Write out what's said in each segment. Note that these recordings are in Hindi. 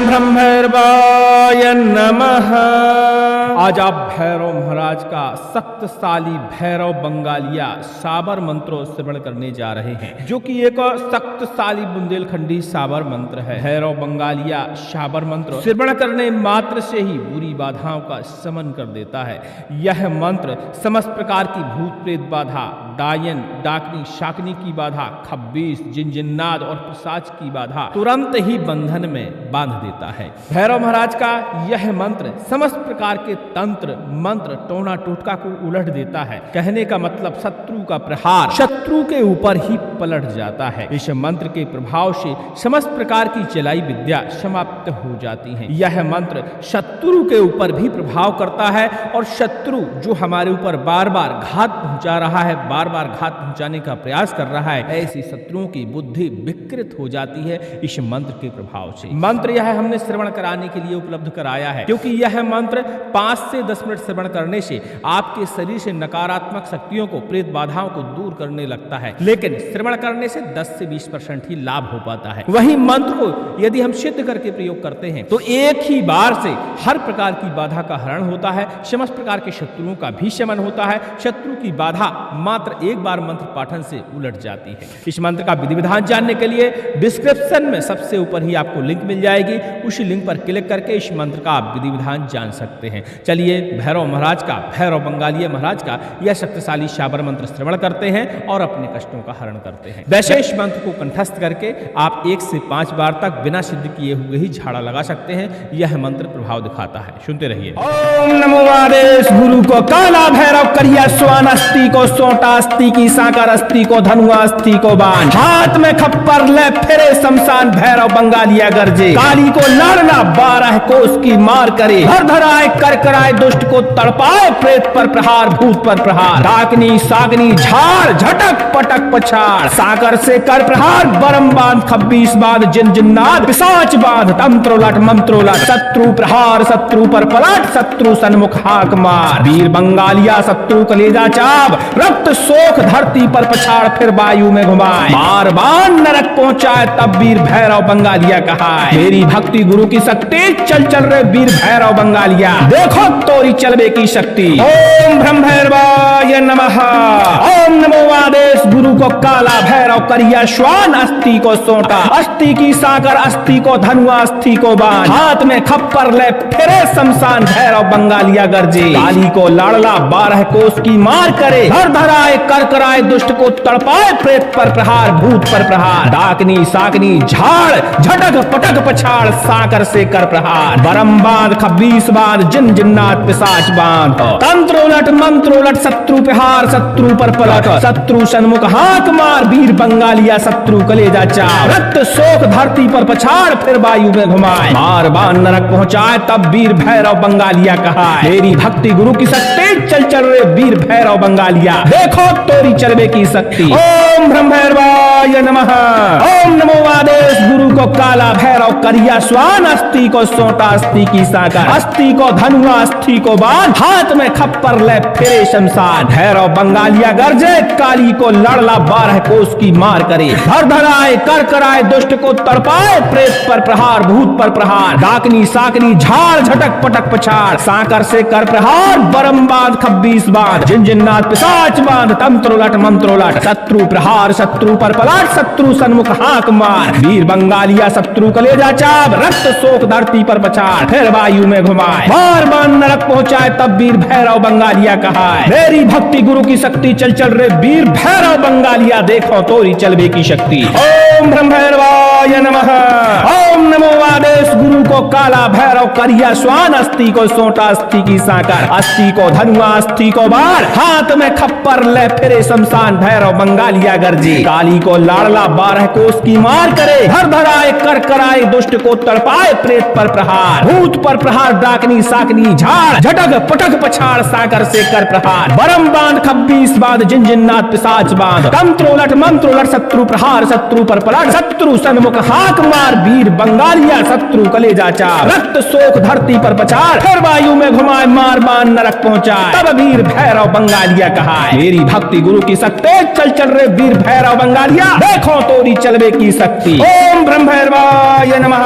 ब्रह्मैर्वाय नमः। आज आप भैरव महाराज का शक्तिशाली भैरव बंगालिया साबर मंत्रों श्रवण करने जा रहे हैं, जो कि एक शक्तिशाली बुंदेलखंडी साबर मंत्र है। भैरव बंगालिया साबर मंत्र श्रवण करने मात्र से ही बुरी बाधाओं का शमन कर देता है। यह मंत्र समस्त प्रकार की भूत प्रेत बाधा, डायन डाकनी शाकनी की बाधा, खब्बीस जिन्नात और पिशाच की बाधा तुरंत ही बंधन में बांध देता है। भैरव महाराज का यह मंत्र समस्त प्रकार के तंत्र मंत्र टोना टोटका को उलट देता है। कहने का मतलब शत्रु का प्रहार शत्रु के ऊपर ही पलट जाता है। इस मंत्र के प्रभाव से समस्त प्रकार की चलाई विद्या समाप्त हो जाती है। यह मंत्र शत्रु के ऊपर भी प्रभाव करता है और शत्रु जो हमारे ऊपर बार बार घात पहुंचा रहा है, बार बार घात पहुंचाने का प्रयास कर रहा है, ऐसी शत्रुओं की बुद्धि विकृत हो जाती है इस मंत्र के प्रभाव से। मंत्र यह हमने श्रवण कराने के लिए उपलब्ध कराया है, क्योंकि यह मंत्र 5 से 10 मिनट श्रवण करने से आपके शरीर से नकारात्मक शक्तियों को, प्रेत बाधाओं को दूर करने लगता है। लेकिन श्रवण करने से 10 से 20% ही लाभ हो पाता है। वही मंत्र को यदि हम सिद्ध करके प्रयोग करते हैं तो एक ही बार से हर प्रकार की बाधा का हरण होता है, समस्त प्रकार के शत्रुओं का भी शमन होता है। शत्रु की बाधा मात्र एक बार मंत्र पाठन से उलट जाती है। इस मंत्र का विधि विधान जानने के लिए डिस्क्रिप्शन में सबसे ऊपर ही आपको लिंक मिल जाएगी। उसी लिंक पर क्लिक करके इस मंत्र का आप विधि विधान जान सकते हैं। चलिए भैरव महाराज का, भैरव बंगालिया महाराज का यह शक्तिशाली साबर मंत्र श्रवण करते हैं और अपने कष्टों का हरण करते हैं। वैसे इस मंत्र को कंठस्थ करके आप 1 से 5 बार तक बिना सिद्ध किए हुए ही झाड़ा लगा सकते हैं। यह मंत्र प्रभाव दिखाता है, सुनते रहिए। ओम नमो आदेश गुरु को काला भैरव करिया स्वान अस्थि को सोटा अस्थि की साकर अस्थि को धनुआ अस्थि को बाण हाथ में खप्पर ले फिरे शमशान भैरव बंगालिया गरजे काली को लड़ना 12 कोस की मार करे धर धराए कर कराए दुष्ट को तड़पाए प्रेत पर प्रहार भूत पर प्रहार डाकनी सागनी झाड़ झटक पटक पछाड़ साकर से कर प्रहार बरम बांध खब्बीस बांध जिन्नात पिशाच बांध तंत्रोलट मंत्रोलट शत्रु प्रहार शत्रु पर पलट शत्रु सन्मुख हाक मार वीर बंगालिया शत्रु कलेजा चाप रक्त सोख धरती पर पछाड़ फिर वायु में घुमाए मार बाण नरक पहुंचाए तब वीर भैरव बंगालिया कहाए मेरी भक्ति गुरु की शक्ति चल चल रे वीर भैरव बंगालिया देखो तोरी चलबे की शक्ति। ओम ब्रह्मैर्वाय नमः। ओम नमो आदेश गुरु को काला भैरव करिया श्वान अस्थि को सोटा अस्थि की साकर अस्थि को धनुआ अस्थि को बाण हाथ में खप्पर ले फिरे शमशान भैरव बंगालिया गरजे काली को लाड़ला 12 कोस की मार करे धर धराए कर कराए दुष्ट को तड़पाए प्रेत पर प्रहार भूत पर प्रहार डाकनी साकनी झाड़ झटक पटक पछाड़ साकर से कर प्रहार बरम बांध खब्बीस बांध जिन्नात पिशाच बांध तंत्र उलट मंत्र उलट शत्रु प्रहार शत्रु पर पलट शत्रु सन्मुख हाक मार वीर बंगालिया शत्रु कलेजा चाप रक्त शोक धरती पर पछाड़ फिर वायु में घुमाए मार बाण नरक पहुंचाए तब वीर भैरव बंगालिया कहाए मेरी भक्ति गुरु की शक्ति चल चल रे वीर भैरव बंगालिया देखो तोरी चलबे की शक्ति। ओम ब्रह्मैर्वाय नमः। ओम नमो आदेश गुरु को काला भैरव करिया स्वान अस्थि को सोटा अस्थि की साकर अस्थि को धनुआ अस्थि को बाण हाथ में खप्पर ले फिरे शमशान भैरव बंगालिया गरजे काली को लड़ला 12 कोस की मार करे धर धराए कर कराए दुष्ट को तड़पाए प्रेत पर प्रहार भूत पर प्रहार डाकनी साकनी झाड़ झटक पटक पछाड़ साकर से कर प्रहार बरम बांध खब्बीस बांध जिन्नात पिशाच बांध तंत्रोलट मंत्रोलट शत्रु प्रहार शत्रु पर पलट शत्रु सन्मुख हाक मार वीर बंगालिया शत्रु कलेजा चाप रक्त शोक धरती पर पछाड़ फिर वायु में घुमाए मार बाण नरक पहुंचाए तब वीर भैरव बंगालिया कहाए मेरी भक्ति गुरु की शक्ति चल चल रे वीर भैरव बंगालिया देखो तोरी चलबे की शक्ति। ओम ब्रह्मैर्वाय नमः। ओम नमो आदेश गुरु को काला भैरव करिया श्वान अस्थि को सोटा अस्थि की साकर अस्थि को धनुआ अस्थि को बाण हाथ में खप्पर ले फिरे शमशान भैरव बंगालिया गरजे काली को लाड़ला 12 कोस की मार करे धर धराए कर कराए दुष्ट को तड़पाए प्रेत पर प्रहार भूत पर प्रहार डाकनी साकनी झाड़ झटक पटक पछाड़ साकर से कर प्रहार बरम बांध खब्बीस बांध जिन्नात पिशाच बांध तंत्रोलट मंत्रोलट शत्रु प्रहार शत्रु पर पलट शत्रु सन्मुख हाक मार वीर बंगालिया शत्रु कलेजा चाप रक्त शोक धरती पर पछाड़ फिर वायु में घुमाए मार बाण नरक पहुंचाए तब वीर भैरव बंगालिया कहाए मेरी भक्ति गुरु की शक्ति चल चल रे वीर भैरव बंगालिया देखो तोरी चलबे की शक्ति। ओम ब्रह्मैर्वाय नमः।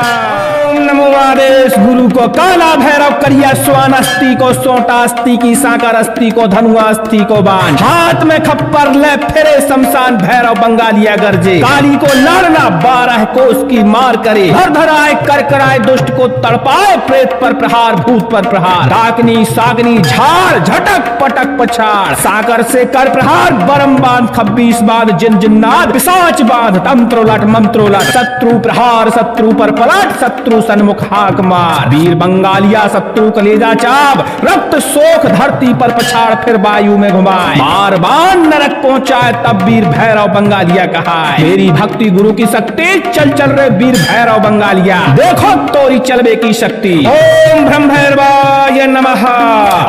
ओम नमो आदेश गुरु को काला भैरव करिया स्वान अस्थि को सोटा अस्थि की साकर अस्थि को धनुआ अस्थि को बाण हाथ में खप्पर ले फिरे शमशान भैरव बंगालिया गरजे काली को लड़ना 12 कोस की मार करे धर धराए कर कराए दुष्ट को तड़पाए प्रेत पर प्रहार भूत पर प्रहार डाकनी सागनी झाड़ झटक पटक पछाड़ साकर से कर प्रहार बरम बांध 26 बांध जिन जिन्नाद पिशाच बांध तंत्रोलट मंत्रोलट शत्रु प्रहार शत्रु पर पलट शत्रु सन्मुख हाक मार वीर बंगालिया शत्रु कलेजा चाप रक्त शोक धरती पर पछाड़ फिर वायु में घुमाए मार बाण नरक पहुंचाए तब वीर भैरव बंगालिया कहाए मेरी भक्ति गुरु की शक्ति चल चल रे वीर भैरव बंगालिया देखो तोरी चलबे की शक्ति ओम ब्रह्म भैरवाय नमः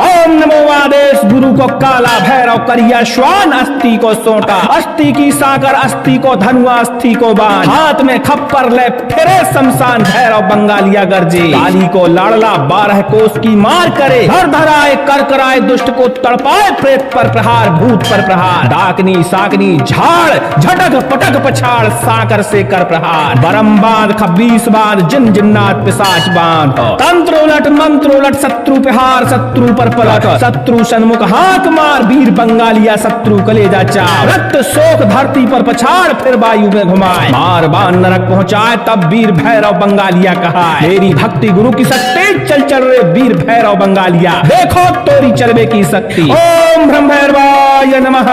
ओम नमो आदेश गुरु को काला भैरव करिया श्वान अस्थि को सोटा अस्थि की साकर अस्थि को धनुआ अस्थि को बाण हाथ में खप्पर ले फिरे शमशान भैरव बंगालिया गरजे काली को लाड़ला 12 कोस की मार करे धर धराए कर कराए दुष्ट को तड़पाए प्रेत पर प्रहार भूत पर प्रहार डाकनी साकनी झाड़ झटक पटक पछाड़ साकर से कर प्रहार बरम बांध 26 बांध जिन जिन्नात पिशाच बांध तंत्र उलट मंत्र उलट शत्रु प्रहार शत्रु पर पलट शत्रु सन्मुख हाक मार वीर बंगालिया शत्रु कलेजा चाप रक्त शोक धरती पर पछाड़ फिर वायु में घुमाए मार बाण नरक पहुंचाए तब वीर भैरव बंगालिया कहाए मेरी भक्ति गुरु की शक्ति चल चल रे वीर भैरव बंगालिया देखो तोरी चलबे की शक्ति ओम ब्रह्म भैरवाय नमः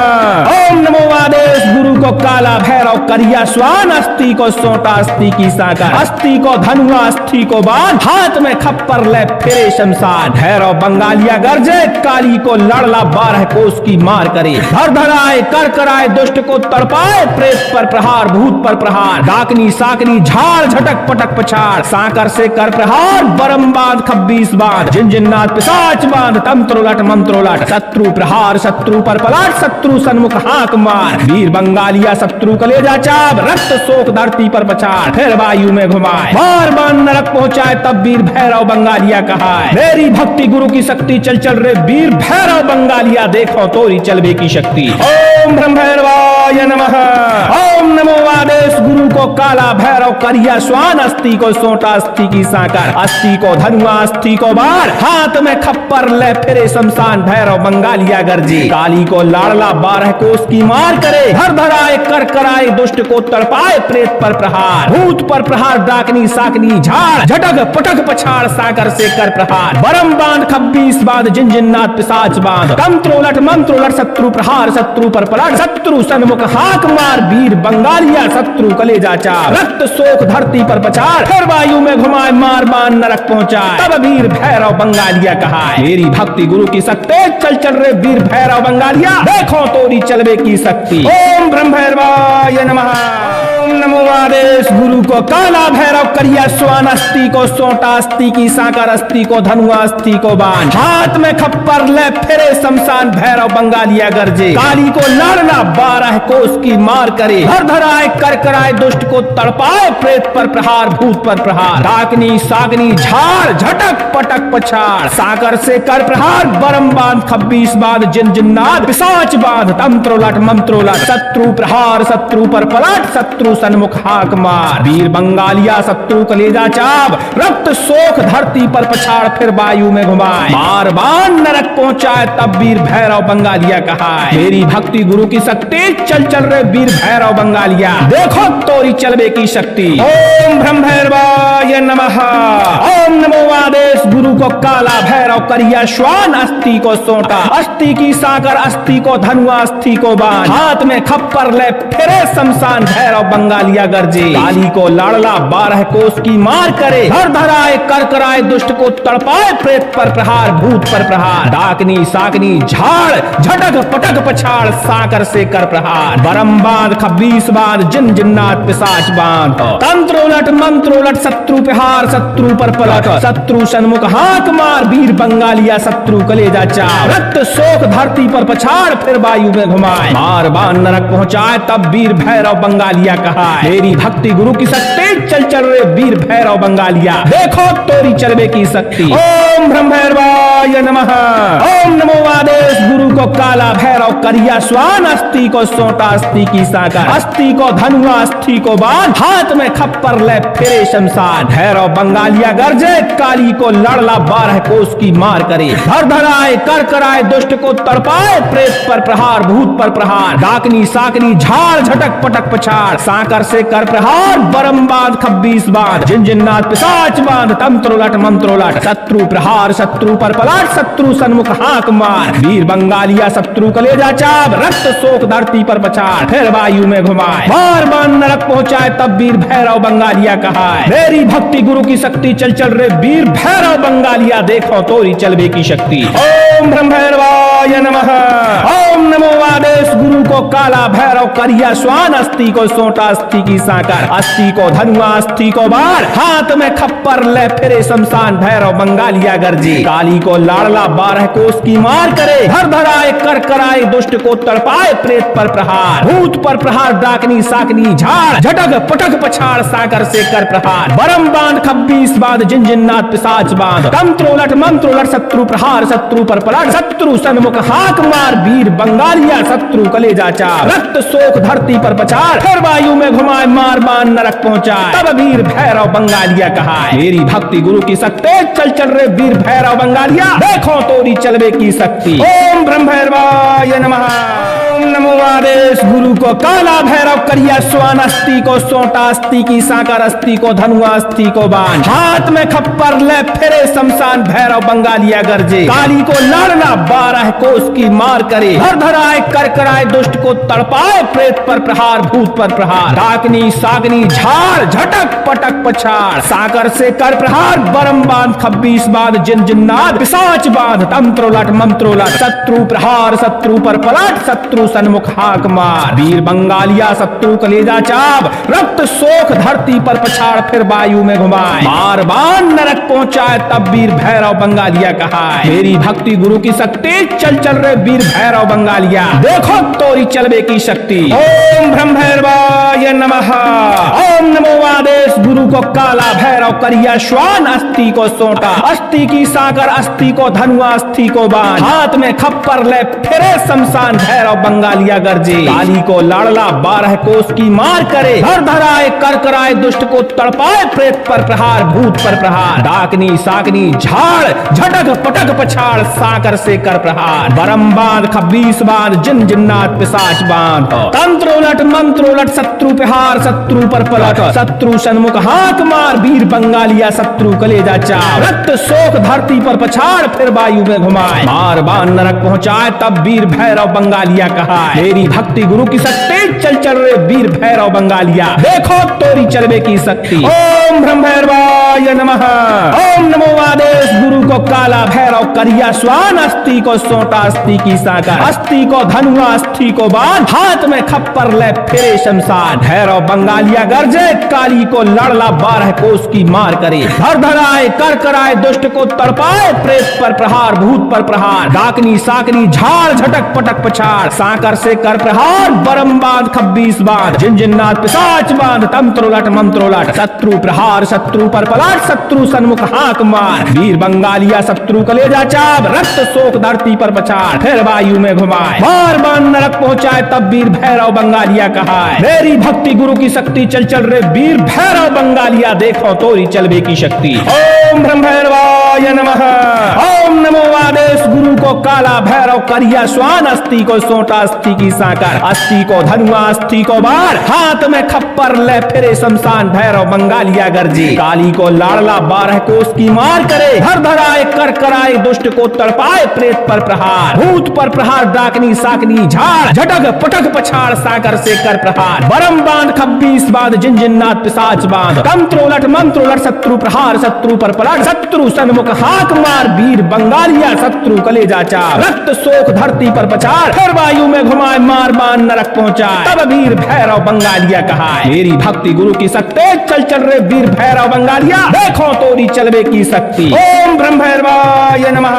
ओम नमो आदेश गुरु को काला भैरव करिया स्वान अस्थि को सोटा अस्थि की साकर अस्थि को धनुआ अस्थि को बाण हाथ में खप्पर ले फिरे शमशान भैरव बंगालिया गरजे काली को लड़ला 12 कोस की मार करे धर धराए कर कराए दुष्ट को तड़पाए प्रेत पर प्रहार भूत पर प्रहार डाकनी साकनी झाड़ झटक पटक पछाड़ साकर से कर प्रहार बरम बांध 26 बांध जिन जिन्नात पिशाच बांध तंत्रोलट मंत्रोलट शत्रु प्रहार शत्रु पर पलट शत्रु सन्मुख हाक मार वीर बंगालिया शत्रु कलेजा चाप रक्त शोक धरती पर पछाड़ फिर वायु में घुमाए मार बाण नरक पहुंचाए तब वीर भैरव बंगालिया कहाए मेरी भक्ति गुरु की शक्ति चल चल रे वीर भैरव बंगालिया देखो तोरी चलबे की शक्ति ओम ब्रह्म भैरवाय नमः ओम नमो आदेश गुरु को काला भैरव करिया श्वान अस्थि को सोटा अस्थि की साकर अस्थि को धनुआ अस्थि को बाण हाथ में खप्पर ले फिरे शमशान भैरव बंगालिया गरजे काली को लाड़ला 12 कोस की मार करे धर धराए कर कराए दुष्ट को तड़पाए प्रेत पर प्रहार भूत पर प्रहार डाकनी साकनी झाड़ झटक पटक पछाड़ साकर से कर प्रहार बरम बांध 26 बांध जिन जिन्नात पिशाच बांध तंत्रोलट मंत्रोलट शत्रु प्रहार शत्रु पर पलट शत्रु सन्मुख हाक मार वीर बंगालिया शत्रु कलेजा चाप रक्त शोक धरती पर पछाड़ फिर वायु में घुमाए मार बाण नरक पहुंचाए तब वीर भैरव बंगालिया कहाए मेरी भक्ति गुरु की शक्ति चल चल रे वीर भैरव बंगालिया देखो तोरी चलबे की शक्ति ओम ब्रह्म भैरवाय नमः ओम नमो आदेश गुरु को काला भैरव करिया स्वान अस्थि को सोटा अस्थि की साकर अस्थि को धनुआ अस्थि को बाण हाथ में खप्पर ले फिरे शमशान भैरव बंगालिया गरजे काली को लड़ना 12 कोस की मार करे धर धराए कर कराए दुष्ट को तड़पाए प्रेत पर प्रहार भूत पर प्रहार डाकनी सागनी झाड़ झटक पटक पछाड़ साकर से कर प्रहार बरम बांध 26 बांध जिन जिन्नात पिशाच बांध तंत्रोलट मंत्रोलट शत्रु प्रहार शत्रु पर पलट शत्रु सन्मुख हाक मार वीर बंगालिया शत्रु कलेजा चाप रक्त शोक धरती पर पछाड़ फिर वायु में घुमाए मार बाण नरक पहुंचाए तब वीर भैरव बंगालिया कहाए मेरी भक्ति गुरु की शक्ति चल चल रे वीर भैरव बंगालिया देखो तोरी चलबे की शक्ति ओम ब्रह्म भैरवाय नमः ओम नमो आदेश गुरु को काला भैरव करिया श्वान अस्थि को सोटा अस्थि की साकर अस्थि को धनुआ अस्थि को बाण हाथ में खप्पर ले फिरे शमशान भैरव बंगालिया गरजे काली को लाड़ला 12 कोस की मार करे धर धराए कर कराए दुष्ट को तड़पाए प्रेत पर प्रहार भूत पर प्रहार डाकनी साकनी झाड़ झटक पटक पछाड़ साकर से कर प्रहार बरम बांध 26 बांध जिन जिन्नात पिशाच बांध तंत्र उलट मंत्र उलट शत्रु प्रहार शत्रु पर पलट शत्रु सन्मुख हाक मार वीर बंगालिया शत्रु कलेजा चाप रक्त शोक धरती पर पछाड़ फिर वायु में घुमाए मार बाण नरक पहुंचाए तब वीर भैरव बंगालिया कहाए मेरी भक्ति गुरु की शक्ति चल चल रे वीर भैरव बंगालिया देखो तोरी चलबे की शक्ति ओम ब्रह्म भैरवा भैरवाय नमः। ओम नमो आदेश गुरु को काला भैरव करिया स्वान, अस्थि को सोटा अस्थि की साकर, अस्थि को धनुआ अस्थि को बाण, हाथ में खप्पर ले फिरे शमशान। भैरव बंगालिया गरजे, काली को लड़ला 12 कोस की मार करे। धर धराए कर कराए दुष्ट को तड़पाए, प्रेत पर प्रहार भूत पर प्रहार। डाकनी साकनी झाड़ झटक पटक पछाड़, साकर से कर प्रहार बरम बांध 26 बांध। झिनझिनात पिशाच बांध तंत्रोलट मंत्रोलट। शत्रु प्रहार शत्रु पर पलाट, शत्रु सन्मुख हाक मार। वीर बंगालिया शत्रु कलेजा चाप, रक्त शोक धरती पर पछाड़, फिर वायु में घुमाए। बार बार नरक पहुंचाए तब वीर भैरव बंगालिया कहाए। मेरी भक्ति गुरु की शक्ति चल चल रे वीर भैरव बंगालिया, देखो तोरी चलबे की शक्ति। ओम ब्रह्म भैरवाय नमः। ओम नमो आदेश गुरु को काला भैरव करिया स्वान, अस्थि को सोटा अस्थि की साकर, अस्थि को धनुआ अस्थि को बाण, हाथ में खप्पर ले फिरे शमशान। भैरव बंगालिया गरजे, काली को लाड़ला 12 कोस की मार करे। धर धराए कर कराए दुष्ट को तड़पाए, प्रेत पर प्रहार भूत पर प्रहार। डाकनी साकनी झाड़ झटक पटक पछाड़, साकर से कर प्रहार बरम बांध 26 बांध। झिनझिनात पिशाच बांध तंत्रोलट मंत्रोलट। शत्रु प्रहार शत्रु पर पलट, शत्रु सन्मुख हाक मार। वीर बंगालिया शत्रु कलेजा चाप, रक्त शोक धरती पर पछाड़, फिर वायु में घुमाए मार बाण नरक पहुंचाए। तब वीर भैरव बंगालिया कहाए। मेरी भक्ति गुरु की शक्ति चल चल रे वीर भैरव बंगालिया, देखो तोरी चलबे की शक्ति। ओम ब्रह्म भैरवाय नमः। ओम नमो आदेश गुरु को काला भैरव करिया स्वान, अस्थि को सोटा अस्थि की साकर, अस्थि को धनुआ अस्थि को बाण, हाथ में खप्पर ले फिरे शमशान। भैरव बंगालिया गरजे, काली को लड़ना 12 कोस की मार करे। धर धराए कर कराए दुष्ट को तड़पाए, प्रेत पर प्रहार भूत पर प्रहार। डाकनी सागनी झाड़ झटक पटक पछाड़, साकर से कर प्रहार बरम बांध 26 बांध। झिनझिनात पिशाच बांध तंत्रोलट मंत्रोलट। शत्रु प्रहार शत्रु पर पलट, शत्रु सन्मुख हाक मार। वीर बंगालिया शत्रु कलेजा चाप, रक्त शोक धरती पर पछाड़, फिर वायु में घुमाए मार बाण नरक पहुंचाए। तब वीर भैरव बंगालिया कहाए। मेरी भक्ति गुरु की शक्ति चल चल रे वीर भैरव बंगालिया, देखो तोरी चलबे की शक्ति। ओम ब्रह्म भैरवाय नमः। ओम नमो आदेश गुरु को काला भैरव करिया श्वान, अस्थि को सोटा अस्थि की साकर, अस्थि को धनुआ अस्थि को बाण, हाथ में खप्पर ले फिरे शमशान। भैरव बंगालिया गरजे, काली को लाड़ला 12 कोस की मार करे। धर धराए कर कराए दुष्ट को तड़पाए, प्रेत पर प्रहार भूत पर प्रहार। डाकनी साकनी झाड़ झटक पटक पछाड़, साकर से कर प्रहार बरम बांध 26 बांध। झिनझिनात पिशाच बांध तंत्रोलट मंत्रोलट। शत्रु प्रहार शत्रु पर पलट, शत्रु सन्मुख हाक मार। वीर बंगालिया शत्रु कलेजा चाप, रक्त शोक धरती पर पछाड़, फिर वायु में घुमाए मार बाण नरक पहुंचाए। तब वीर भैरव बंगालिया कहाए। मेरी भक्ति गुरु की शक्ति चल चल रे वीर भैरव बंगालिया, देखो तोरी चलबे की शक्ति। ओम ब्रह्म भैरवाय नमः। ओम नमो आदेश गुरु को काला भैरव करिया स्वान, अस्थि को सोटा अस्थि की साकर, अस्थि को धनुआ अस्थि को बाण, हाथ में खप्पर ले फिरे शमशान। भैरव बंगालिया गरजे, काली को लड़ला 12 कोस की मार करे। धर धराए कर कराए दुष्ट को तड़पाए, प्रेत पर प्रहार भूत पर प्रहार। डाकनी साकनी झाड़ झटक पटक पछाड़, साकर से कर प्रहार बरम बांध 26 बांध। झिनझिनात पिशाच बांध तंत्रोलट मंत्रोलट। शत्रु प्रहार शत्रु पर पलट, शत्रु सन्मुख हाक मार। वीर बंगालिया शत्रु कलेजा चाप, रक्त शोक धरती पर पछाड़, फिर वायु में घुमाए मार बाण नरक पहुंचाए। तब वीर भैरव बंगालिया कहाए। मेरी भक्ति गुरु की शक्ति चल चल रे वीर भैरव बंगालिया, देखो तोरी चलबे की शक्ति। ओम ब्रह्म भैरवाय नमः। ओम नमो आदेश गुरु को काला भैरव करिया श्वान, अस्थि को सोटा अस्थि की साकर, अस्थि को धनुआ अस्थि को बाण, हाथ में खप्पर ले फिरे शमशान। भैरव बंगालिया गरजे, काली को लाड़ला 12 कोस की मार करे। धर धराए कर कराए दुष्ट को तड़पाए, प्रेत पर प्रहार भूत पर प्रहार। डाकनी साकनी झाड़ झटक पटक पछाड़, साकर से कर प्रहार बरम बांध 26 बांध। झिनझिनात पिशाच बांध तंत्रोलट मंत्रोलट। शत्रु प्रहार शत्रु पर पलट, शत्रु सन्मुख हाक मार। वीर बंगालिया शत्रु कलेजा चाप, रक्त शोक धरती पर पछाड़, फिर वायु में घुमाए मार बाण नरक पहुंचाए। तब वीर भैरव बंगालिया कहाए। मेरी भक्ति गुरु की शक्ति चल चल रे वीर भैरव बंगालिया, देखो तोरी चलबे की शक्ति। ओम ब्रह्म भैरवाय नमः।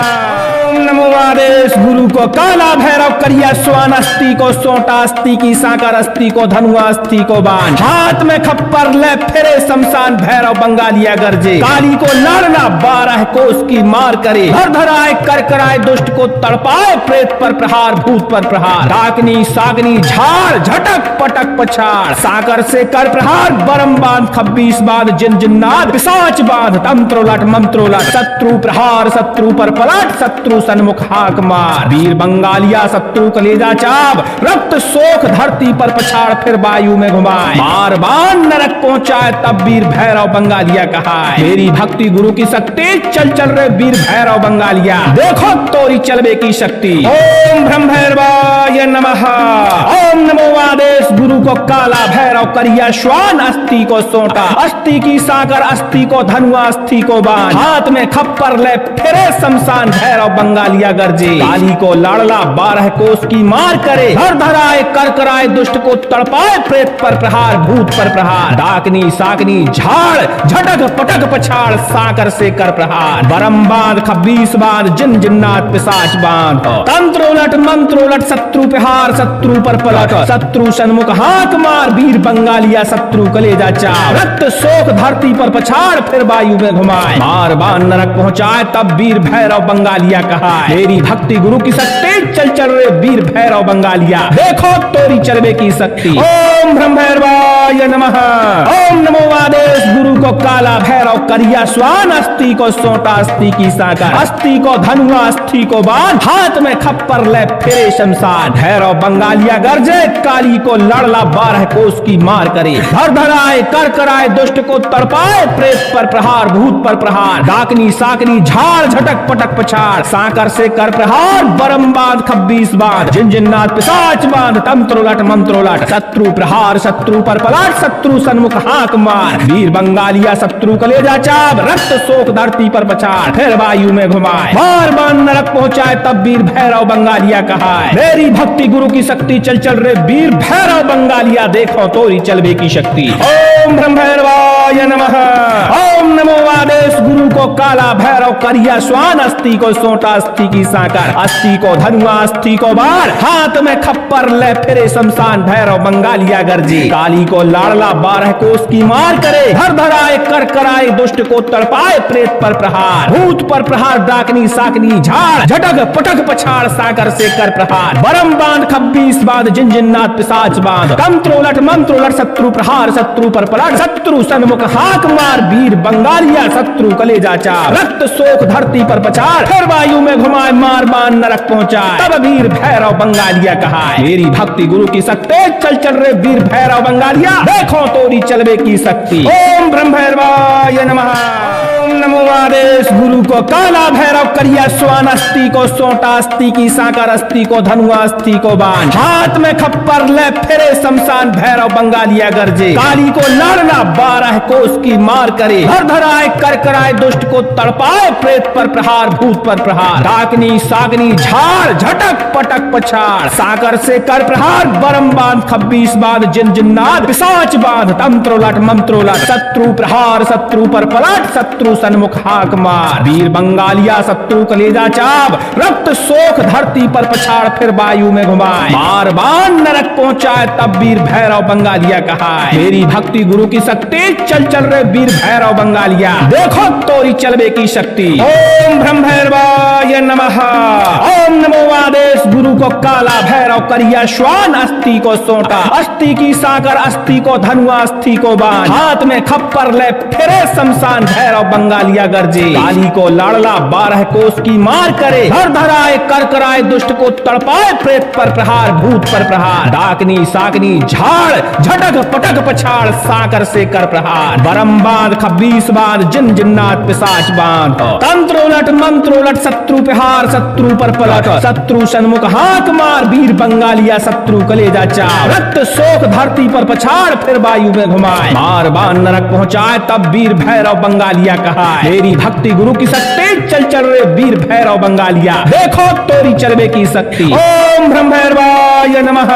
ओम नमो आदेश गुरु को काला भैरव करिया स्वान अस्थि को सोटा अस्थि की साकर अस्थि को धनुआ अस्थि को बाण हाथ में खप्पर ले फिरे शमशान भैरव बंगालिया गरजे काली को लड़ना 12 कोस की मार करे धर धराए कर कराए दुष्ट को तड़पाए प्रेत पर प्रहार भूत पर प्रहार डाकनी सागनी झाड़ झटक पटक पछाड़ साकर से कर प्रहार बरम बांध 26 बांध जिन जिन्नाद पिशाच बांध तंत्रोलट मंत्रोलट शत्रु प्रहार शत्रु पर पलट शत्रु सन्मुख हाक मार वीर बंगालिया शत्रु कलेजा चाप रक्त शोक धरती पर पछाड़ फिर वायु में घुमाए मार बाण नरक पहुंचाए तब वीर भैरव बंगालिया कहाए मेरी भक्ति गुरु की शक्ति चल चल रे वीर भैरव बंगालिया देखो तोरी चलबे की शक्ति ओम ब्रह्म भैरवाय नमः ओम नमो आदेश गुरु को काला भैरव करिया श्वान अस्थि को सोटा अस्थि की साकर अस्थि को धनुआ अस्थि को बाण हाथ में खप्पर ले फिरे शमशान भैरव बंगालिया गरजे काली को लाड़ला 12 कोस की मार करे धर धराए कर कराए दुष्ट को तड़पाए प्रेत पर प्रहार भूत पर प्रहार डाकनी साकनी झाड़ झटक पटक पछाड़ साकर से कर प्रहार बरम बांध 26 बांध जिन जिन्नात पिशाच बांध तंत्र उलट मंत्र उलट शत्रु प्रहार शत्रु पर पलट शत्रु सन्मुख हाक मार वीर बंगालिया शत्रु कलेजा चाप रक्त शोक धरती पर पछाड़ फिर वायु में घुमाए मार बाण नरक पहुंचाए तब वीर भैरव बंगालिया कहाए मेरी भक्ति गुरु की शक्ति चल चल रे वीर भैरव बंगालिया देखो तोरी चलबे की शक्ति ओम ब्रह्म भैरवाय नमः ओम नमो आदेश गुरु को काला भैरव करिया स्वान अस्थि को सोटा अस्थि की साकर अस्थि को धनुआ अस्थि को बाण हाथ में खप्पर ले फिरे शमशान भैरव बंगालिया गरजे काली को लड़ला 12 कोस की मार करे धर धराए कर कराए दुष्ट को तड़पाए प्रेत पर प्रहार भूत पर प्रहार डाकनी साकनी झाड़ झटक पटक पछाड़ साकर से कर प्रहार बरम बांध 26 बांध जिन जिन्नात पिशाच बांध तंत्रोलट मंत्रोलट शत्रु प्रहार शत्रु पर पलट शत्रु सन्मुख हाक मार वीर बंगालिया शत्रु कलेजा चाप रक्त शोक धरती पर पछाड़ फिर वायु में घुमाए मार बाण नरक पहुंचाए तब वीर भैरव बंगालिया कहाए मेरी भक्ति गुरु की शक्ति चल चल रे वीर भैरव बंगालिया देखो तोरी चलबे की शक्ति ओम ब्रह्म भैरवाय नमः ओम नमो आदेश गुरु को काला भैरव करिया स्वान अस्थि को सोटा अस्थि की साकर अस्थि को धनुआ अस्थि को बाण हाथ में खप्पर ले फिरे शमशान भैरव बंगालिया गरजे काली को लाड़ला 12 कोस की मार करे धर धराए कर कराए दुष्ट को तड़पाए प्रेत पर प्रहार भूत पर प्रहार डाकनी साकनी झाड़ झटक पटक पछाड़ साकर से कर प्रहार बरम बांध 26 बांध जिन जिन्नात पिशाच बांध तंत्रोलट मंत्रोलट शत्रु प्रहार शत्रु पर पलट शत्रु सन्मुख हाक मार वीर बंगालिया शत्रु कलेजा चाप रक्त शोक धरती पर पछाड़ फिर वायु में घुमाए मार बाण नरक पहुंचाए तब वीर भैरव बंगालिया कहाए मेरी भक्ति गुरु की शक्ति चल चल रे वीर भैरव बंगालिया देखो तोरी चलबे की शक्ति ओम ब्रह्म भैरवाय नमः ओम नमो आदेश गुरु को काला भैरव करिया स्वान अस्थि को सोटा अस्थि की साकर अस्थि को धनुआ अस्थि को बाण हाथ में खप्पर ले फिरे शमशान भैरव बंगालिया गरजे काली को लड़ना 12 कोस की मार करे धर धराए कर कराए दुष्ट को तड़पाए प्रेत पर प्रहार भूत पर प्रहार डाकनी सागनी झाड़ झटक पटक पछाड़ साकर से कर प्रहार बरम बांध 26 बांध जिन जिन्नात पिशाच बांध तंत्रोलट मंत्रोलट शत्रु प्रहार शत्रु पर पलट शत्रु सन्मुख हाक मार वीर बंगालिया शत्रु कलेजा चाप रक्त शोक धरती पर पछाड़ फिर वायु में घुमाए मार बाण नरक पहुंचाए तब वीर भैरव बंगालिया कहाए मेरी भक्ति गुरु की शक्ति चल चल रे वीर भैरव बंगालिया देखो तोरी चलबे की शक्ति ओम ब्रह्म भैरवाय नमः ओम नमो आदेश गुरु को काला भैरव करिया श्वान अस्थि को सोटा अस्थि की साकर अस्थि को धनुआ अस्थि को बाण हाथ में खप्पर ले फिरे शमशान भैरव बंगालिया गरजे काली को लाड़ला 12 कोस की मार करे धर धराए कर कराए दुष्ट को तड़पाए प्रेत पर प्रहार भूत पर प्रहार डाकनी साकनी झाड़ झटक पटक पछाड़ साकर से कर प्रहार बरम बांध 26 बांध जिन जिन्नात पिशाच बांध तंत्र उलट मंत्र उलट शत्रु प्रहार शत्रु पर पलट शत्रु सन्मुख हाक मार वीर बंगालिया शत्रु कलेजा चाप रक्त शोक धरती पर पछाड़ फिर वायु में घुमाए मार बाण नरक पहुंचाए तब वीर भैरव बंगालिया कहाए मेरी भक्ति गुरु की शक्ति चल चल रे वीर भैरव बंगालिया देखो तोरी चलबे की शक्ति ओम ओम ब्रह्मभैरवाय नमः।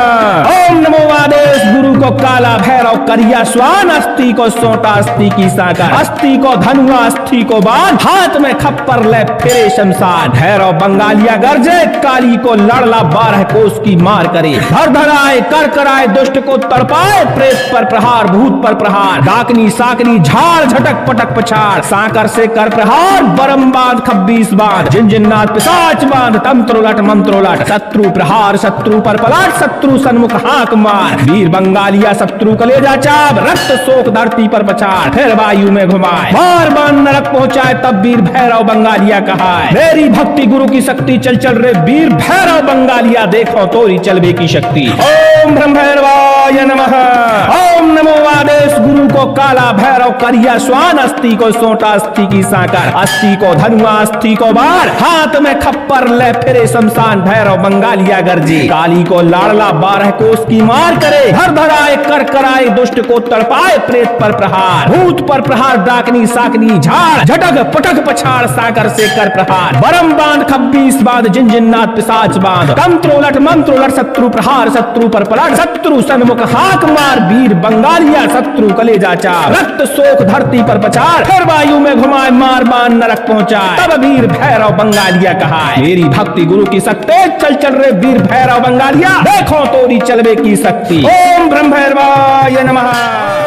ओम नमो आदेश गुरु को काला भैरव करिया स्वान, अस्थि को सोटा अस्थि की साकर, अस्थि को धनुआ अस्थि को बाण, हाथ में खप्पर ले फिरे शमशान। भैरव बंगालिया गरजे, काली को लड़ला 12 कोस की मार करे। धर धराए कर कराए दुष्ट को तड़पाए, प्रेत पर प्रहार भूत पर प्रहार। डाकनी साकनी झाड़ झटक पटक पछाड़, साकर से कर प्रहार बरम बांध 26 बांध। जिनजिन्नाथ पिशाच बांध तंत्रोलट मंत्रोलट। शत्रु प्रहार शत्रु पर पलाट, शत्रु सन्मुख हाक मार। वीर बंगालिया शत्रु कलेजा चाप, रक्त शोक धरती पर पछाड़, फिर वायु में घुमाए। बार बार नरक पहुंचाए तब वीर भैरव बंगालिया कहाए। मेरी भक्ति गुरु की शक्ति चल चल रे वीर भैरव बंगालिया, देखो तोरी चलबे की शक्ति। ओम ब्रह्मभैरवाय नमः। ओम नमो आदेश गुरु को काला भैरव करिया स्वान, अस्थि को सोटा अस्थि की साकर, अस्थि को धनुआ अस्थि को बाण, हाथ में खप्पर ले फिरे शमशान। भैरव बंगालिया गरजे, काली को लाड़ला 12 कोस की मार करे। धर धराए कर कराए दुष्ट को तड़पाए, प्रेत पर प्रहार भूत पर प्रहार। डाकनी साकनी झाड़ झटक पटक पछाड़, साकर से कर प्रहार बरम बांध 26 बांध। जिनजिन्नाथ पिशाच बांध तंत्रोलट मंत्रोलट। शत्रु प्रहार शत्रु पर पलट, शत्रु सन्मुख हाक मार। वीर बंगालिया शत्रु कलेजा चाप, रक्त शोक धरती पर पछाड़, फिर वायु में घुमाए मार बाण नरक पहुंचाए। तब वीर भैरव बंगालिया कहाए। मेरी भक्ति गुरु की शक्ति चल चल रे वीर भैरव बंगालिया, देखो तोरी चलबे की शक्ति। ओम ब्रह्मभैरवाय नमः।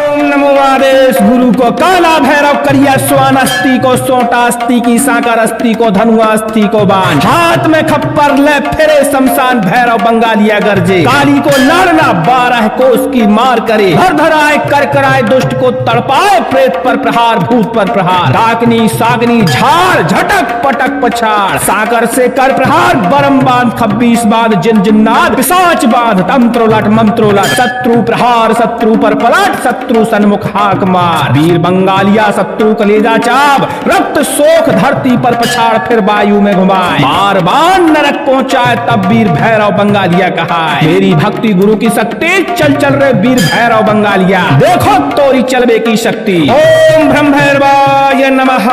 ओम नमो आदेश गुरु को काला भैरव करिया स्वान, अस्थि को सोटा अस्थि की साकर, अस्थि को धनुआ अस्थि को बाण, हाथ में खप्पर ले फिरे शमशान। भैरव बंगालिया गरजे, काली को लड़ना 12 कोस की मार करे। धर धराए कर कराए दुष्ट को तड़पाए, प्रेत पर प्रहार भूत पर प्रहार। डाकनी सागनी झाड़ झटक पटक पछाड़, साकर से कर प्रहार बरम बांध 26 बांध। जिनजिन्नाथ पिशाच बांध तंत्रोलट मंत्रोलट। शत्रु प्रहार शत्रु पर पलट, शत्रु सन्मुख हाक मार। वीर बंगालिया शत्रु कलेजा चाप, रक्त शोक धरती पर पछाड़, फिर वायु में घुमाए मार बाण नरक पहुंचाए। तब वीर भैरव बंगालिया कहाए। मेरी भक्ति गुरु की शक्ति चल चल रे वीर भैरव बंगालिया, देखो तोरी चलबे की शक्ति। ओम ब्रह्मभैरवाय नमः।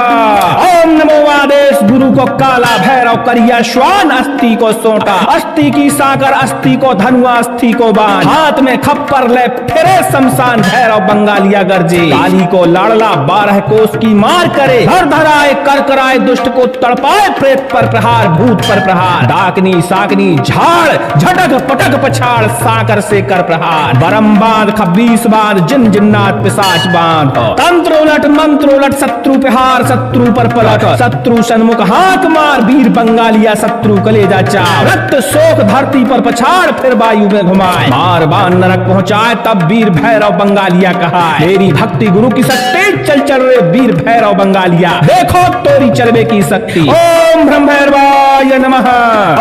ओम नमो आदेश गुरु को काला भैरव करिया श्वान, अस्थि को सोटा अस्थि की साकर, अस्थि को धनुआ अस्थि को बाण, हाथ में खप्पर ले फिरे शमशान। भैरव बंगालिया गरजे, काली को लाड़ला 12 कोस की मार करे। धर धराए कर कराए दुष्ट को तड़पाए, प्रेत पर प्रहार भूत पर प्रहार। डाकनी साकनी झाड़ झटक पटक पछाड़, साकर से कर प्रहार बरम बांध 26 बांध। जिनजिन्नाथ पिशाच बांध तंत्रोलट मंत्रोलट। शत्रु प्रहार शत्रु पर पलट, शत्रु सन्मुख हाक मार। वीर बंगालिया शत्रु कलेजा चाप, रक्त शोक धरती पर पछाड़, फिर वायु में घुमाए मार बाण नरक पहुंचाए। तब वीर भैरव बंगालिया कहाए। मेरी भक्ति गुरु की शक्ति चल चल रे वीर भैरव बंगालिया, देखो तोरी चलबे की शक्ति। ओम ब्रह्मभैरवाय नमः।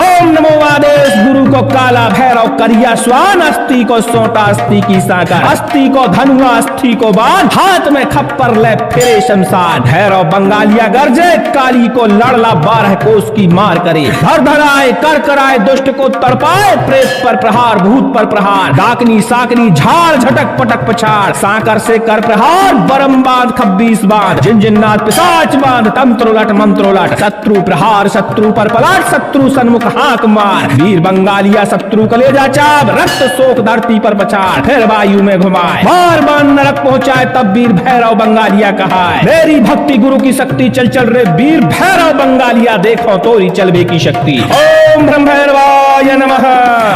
ओम नमो आदेश गुरु को काला भैरव करिया स्वान, अस्थि को सोटा अस्थि की साकर, अस्थि को धनुआ अस्थि को बाण, हाथ में खप्पर ले फिरे शमशान। भैरव बंगालिया गरजे, काली को लड़ला 12 कोस की मार करे। धर धराए कर कराए दुष्ट को तड़पाए, प्रेत पर प्रहार भूत पर प्रहार। डाकनी साकनी झाड़ झटक पटक पछाड़, साकर से कर प्रहार बरम बांध 26 बांध। जिनजिन्नाथ पिशाच बांध तंत्रोलट मंत्रोलट। शत्रु प्रहार शत्रु पर पलट, शत्रु सन्मुख हाक मार। वीर बंगालिया शत्रु कलेजा चाप, रक्त शोक धरती पर पछाड़, फिर वायु में घुमाए मार बाण नरक पहुंचाए। तब वीर भैरव बंगालिया कहाए। मेरी भक्ति गुरु की शक्ति चल चल रे वीर भैरव बंगालिया, देखो तोरी चलबे की शक्ति। ओम ब्रह्मभैरवाय नमः।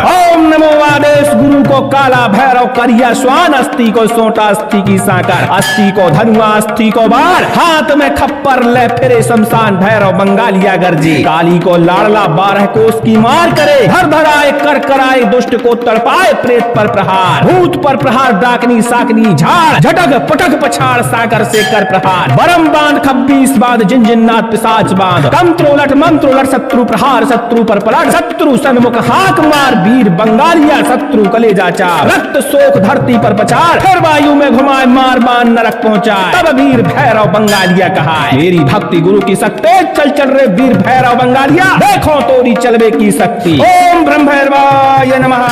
ओम नमो आदेश गुरु को काला भैरव करिया श्वान, अस्थि को सोटा अस्थि की साकर, अस्थि को धनुआ अस्थि को बाण, हाथ में खप्पर ले फिरे शमशान। भैरव बंगालिया गरजे, काली को लाड़ला 12 कोस की मार करे। धर धराए कर कराए दुष्ट को तड़पाए, प्रेत पर प्रहार भूत पर प्रहार। डाकनी साकनी झाड़ झटक पटक पछाड़, साकर से कर प्रहार बरम बांध 26 बांध। जिनजिन्नाथ पिशाच बांध तंत्रोलट मंत्रोलट। शत्रु प्रहार शत्रु पर पलट, शत्रु सन्मुख हाक मार। वीर बंगालिया शत्रु कलेजा चाप, रक्त शोक धरती पर पछाड़, फिर वायु में घुमाए मार बान नरक पहुंचाए। तब वीर भैरव बंगालिया कहाए, मेरी भक्ति गुरु की शक्ति, चल चल रे वीर भैरव बंगालिया, देखो तोरी चलवे की शक्ति। ओम ब्रह्म भैरवाय नमः।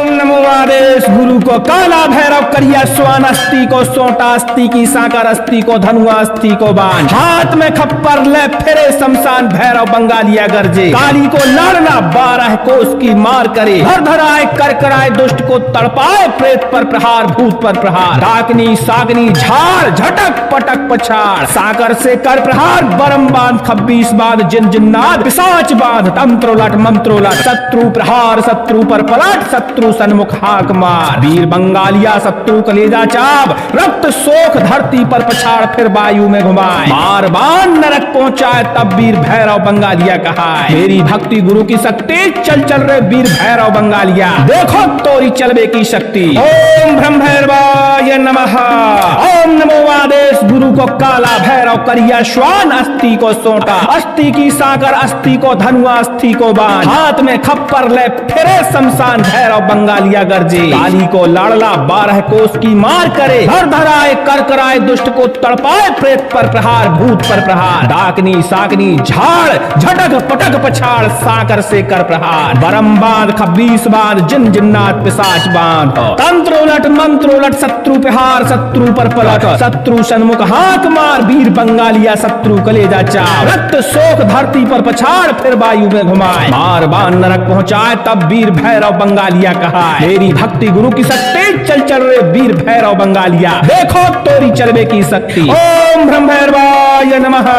ओम नमो आदेश गुरु को, काला भैरव करिया स्वान, अस्थि को सोटा, अस्थि की साकर, अस्थि को धनुआ, अस्थि को बाण, हाथ में खप्पर ले फिरे शमशान, भैरव बंगालिया गरजे, काली को लड़ना 12 कोस की मार करे, धर धराए कर कराए दुष्ट को तड़पाए, प्रेत पर प्रहार भूत पर प्रहार, डाकनी सागनी झाड़ झटक पटक पछाड़, साकर से कर प्रहार, बरम बांध 26 बांध, जिन जिन्नात पिशाच बांध, तंत्रोलट मंत्रोलट, शत्रु प्रहार शत्रु पर पलट, शत्रु सन्मुख हाक मार, वीर बंगालिया शत्रु कलेजा चाप, रक्त शोक धरती पर पछाड़, फिर वायु में घुमाए मार बाण नरक पहुंचाए। तब वीर भैरव बंगालिया कहाए, मेरी भक्ति गुरु की शक्ति, चल चल रे वीर भैरव बंगालिया, देखो तोरी चलवे की शक्ति। ओम ब्रह्म भैरवाय नमः। ओम नमो आदेश गुरु को, काला भैरव करिया श्वान, अस्थि को सोटा, अस्थि की साकर, अस्थि को धनुआ, अस्थि को बाण, हाथ में खप्पर ले फिरे शमशान, भैरव बंगालिया गरजे, काली को लाड़ला 12 कोस की मार करे, धर धराए कर कराए दुष्ट को तड़पाए, प्रेत पर प्रहार भूत पर प्रहार, डाकनी साकनी झाड़ झटक पटक पछाड़, साकर से कर प्रहार, बरम बांध 26 बांध, जिन जिन्नात पिशाच बांध, तंत्र उलट मंत्र उलट, शत्रु प्रहार शत्रु पर पलट, शत्रु सन्मुख हाक मार, वीर बंगालिया शत्रु कलेजा चाप, रक्त शोक धरती पर पछाड़, फिर वायु में घुमाए मार बाण नरक पहुंचाए। तब वीर भैरव बंगालिया कहाए, मेरी भक्ति गुरु की शक्ति, चल चल रे वीर भैरव बंगालिया, देखो तोरी चलवे की शक्ति। ओम ब्रह्म भैरवाय नमः।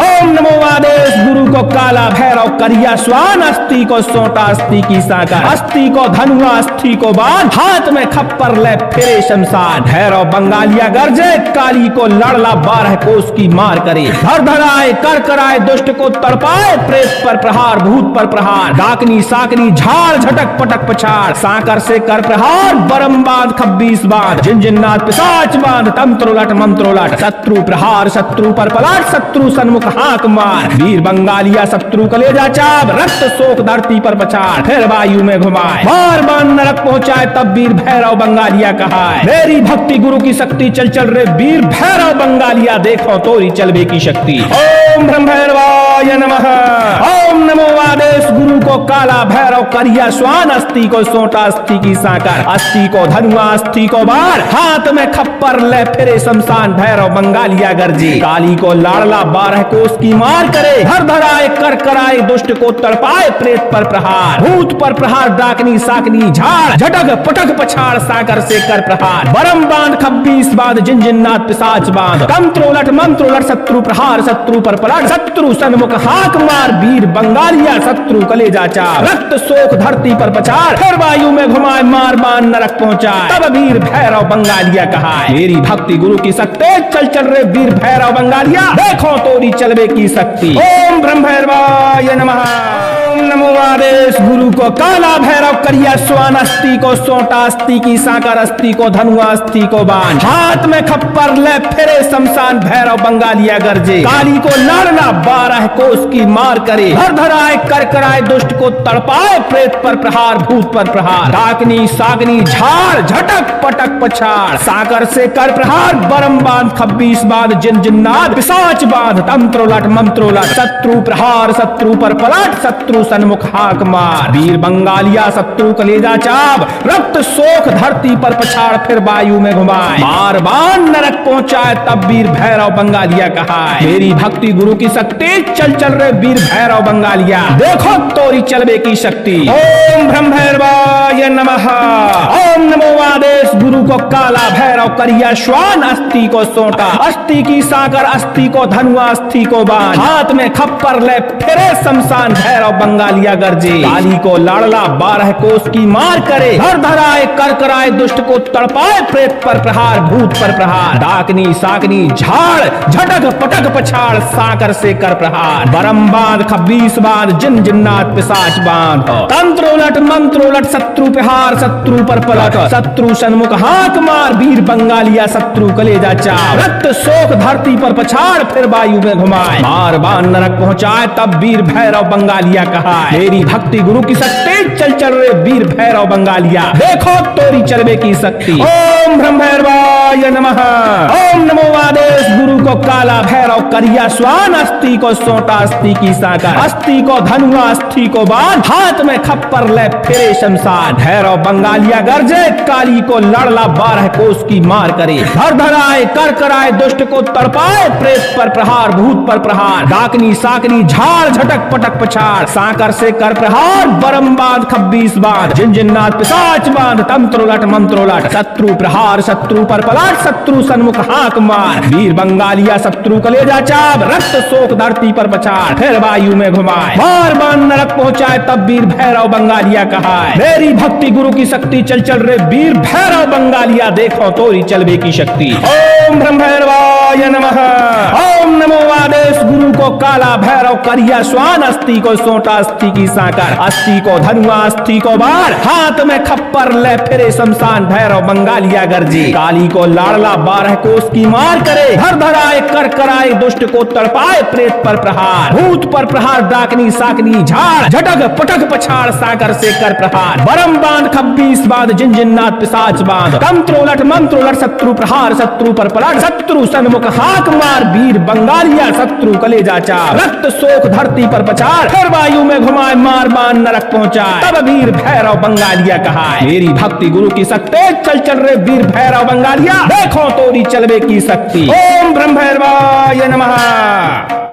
ओम नमो आदेश गुरु को, काला भैरव करिया श्वान, अस्थि को सोटा, अस्थि की साकर, अस्थि को धनुआ, अस्थि को बाण, हाथ में खप्पर ले फिरे शमशान, भैरव बंगालिया गरजे, काली को लड़ला 12 कोस की मार करे, धर धराए कर कराए दुष्ट को तड़पाए, प्रेत पर प्रहार भूत पर प्रहार, डाकनी साकनी झाड़ झटक पटक पछाड़, साकर से कर प्रहार, बरम बांध 26 बांध, जिन जिन्नात पिशाच बांध, तंत्रोलट मंत्रोलट, शत्रु प्रहार शत्रु पर पलट, शत्रु सन्मुख हाक मार, वीर बंगालिया शत्रु कलेजा चाप, रक्त शोक धरती पर पछाड़, फिर वायु में घुमाए मार बाण नरक पहुंचाए। तब वीर भैरव बंगालिया कहाए, मेरी भक्ति गुरु की शक्ति, चल चल रे वीर भैरव बंगालिया, देखो तोरी चलवे की शक्ति। ओम ब्रह्म भैरवाय नमः। ओम नमो आदेश गुरु को, काला भैरव करिया श्वान, अस्थि को सोटा, अस्थि की साकर, अस्थि को धनुआ, अस्थि को बाण, हाथ में खप्पर ले फिरे शमशान, भैरव बंगालिया गरजे, काली को लाड़ला 12 कोस की मार करे, धर धराए कर कराए दुष्ट को तड़पाए, प्रेत पर प्रहार भूत पर प्रहार, डाकनी साकनी झाड़ झटक पटक पछाड़, साकर से कर प्रहार, बरम बांध 26 बांध, जिन जिन्नात पिशाच बांध, तंत्र उलट मंत्र उलट, शत्रु प्रहार शत्रु पर पलट, शत्रु सन्मुख हाक मार, वीर बंगालिया शत्रु कलेजा चाप, रक्त शोक धरती पर पछाड़, फिर वायु में घुमाए मार बाण नरक पहुंचाए। तब वीर भैरव बंगालिया कहाए, मेरी भक्ति गुरु की शक्ति, चल चल रे वीर भैरव बंगालिया, देखो तोरी चलवे की शक्ति। ओम ब्रह्म भैरवाय नमः। ओम नमो आदेश गुरु को, काला भैरव करिया श्वान, अस्थि को सोटा, अस्थि की साकर, अस्थि को धनुआ, अस्थि को बाण, हाथ में खप्पर ले फिरे शमशान, भैरव बंगालिया गरजे, काली को लड़ना 12 कोस की मार करे, धर धराए कर कराए दुष्ट को तड़पाए, प्रेत पर प्रहार भूत पर प्रहार, डाकनी सागनी झाड़ झटक पटक पछाड़, साकर से कर प्रहार, बरम बांध 26 बांध, जिन जिन्नात पिशाच बांध, तंत्रोलट मंत्रोलट, शत्रु प्रहार शत्रु पर पलट, शत्रु सन्मुख हाक मार, वीर बंगालिया शत्रु कलेजा चाप, रक्त शोक धरती पर पछाड़, फिर वायु में घुमाए मार बाण नरक पहुंचाए। तब वीर भैरव बंगालिया कहाए, मेरी भक्ति गुरु की शक्ति, चल चल रे वीर भैरव बंगालिया, देखो तोरी चलवे की शक्ति। ओम ब्रह्म भैरवाय नमः। ओम नमो आदेश गुरु को, काला भैरव करिया श्वान, अस्थि को सोटा, अस्थि की साकर, अस्थि को धनुआ, अस्थि को बाण, हाथ में खप्पर ले फिरे शमशान, भैरव बंगालिया गरजे, काली को लाड़ला 12 कोस की मार करे, धर धराए कर कराए दुष्ट को तड़पाए, प्रेत पर प्रहार भूत पर प्रहार, डाकनी साकनी झाड़ झटक पटक पछाड़, साकर से कर प्रहार, बरम बांध 26 बांध, जिन जिन्नात पिशाच बांध, तंत्र उलट मंत्र उलट, शत्रु शत्रु पे हार, शत्रु पर पलट, शत्रु सन्मुख हाथ मार, वीर बंगालिया शत्रु कलेजा चाप, रक्त शोक धरती पर पछाड़, फिर वायु में घुमाए, मार बाण नरक पहुंचाए, तब वीर भैरव बंगालिया कहाए। मेरी भक्ति गुरु की शक्ति, चल चल रे वीर भैरव बंगालिया, देखो तोरी चलबे की शक्ति। ओम ब्रह्म भैरवाय नमः। ओम नमो आदेश गुरु को काला भैरव करिया स्वान, अस्थि को सोटा अस्थि की साकर, अस्थि को धनुआ अस्थि को बाण, हाथ में खप्पर ले फिरे शमशान। भैरव बंगालिया गर्जे, काली को लड़ला 12 कोस की मार करे, धर धराए कर कराए, दुष्ट को तड़पाए, प्रेत पर प्रहार भूत पर प्रहार, डाकनी साकनी झाड़ झटक पटक पछाड़, साकर से कर प्रहार, बरम बांध 26 बांध, जिनजिन्नाथ पिशाच बांध, तंत्रोलट मंत्रोलट, शत्रु प्रहार शत्रु पर पलट, शत्रु सन्मुख हाथ मार, वीर बंगालिया शत्रु कलेजा चाप, रक्त शोक धरती पर पछाड़, फिर वायु में घुमाए, मार बाण नरक पहुंचाए, तब वीर भैरव बंगालिया कहाए। मेरी भक्ति गुरु की शक्ति, चल चल रे वीर भैरव बंगालिया, देखो तोरी चलबे की शक्ति। ओम ब्रह्म भैरवाय नमः। ओम नमो आदेश गुरु को काला भैरव करिया स्वान, अस्थि को सोटा अस्थि की साकर, अस्थि को धनुआ अस्थि को बाण, हाथ में खप्पर ले फिरे शमशान। भैरव बंगालिया गर्जे, काली को लाड़ला 12 कोस की मार करे, धर धराए कर कराए, दुष्ट को तड़पाए, प्रेत पर प्रहार भूत पर प्रहार, डाकनी साकनी झाड़ झटक पटक पछाड़, साकर से कर प्रहार, बरम बांध 26 बांध, जिनजिन्नाथ पिशाच बांध, तंत्रोलट मंत्रोलट, शत्रु प्रहार शत्रु पर पलट, शत्रु सन्मुख हाथ मार, वीर बंगालिया शत्रु कलेजा चाप, रक्त शोक धरती पर पछाड़, फिर वायु में घुमाए, मार बाण नरक पहुंचाए, तब वीर भैरव बंगालिया कहाए। मेरी भक्ति गुरु की शक्ति, चल चल रे वीर भैरव बंगालिया, देखो तोरी चलबे की शक्ति। ओम ब्रह्म भैरवाय नमः।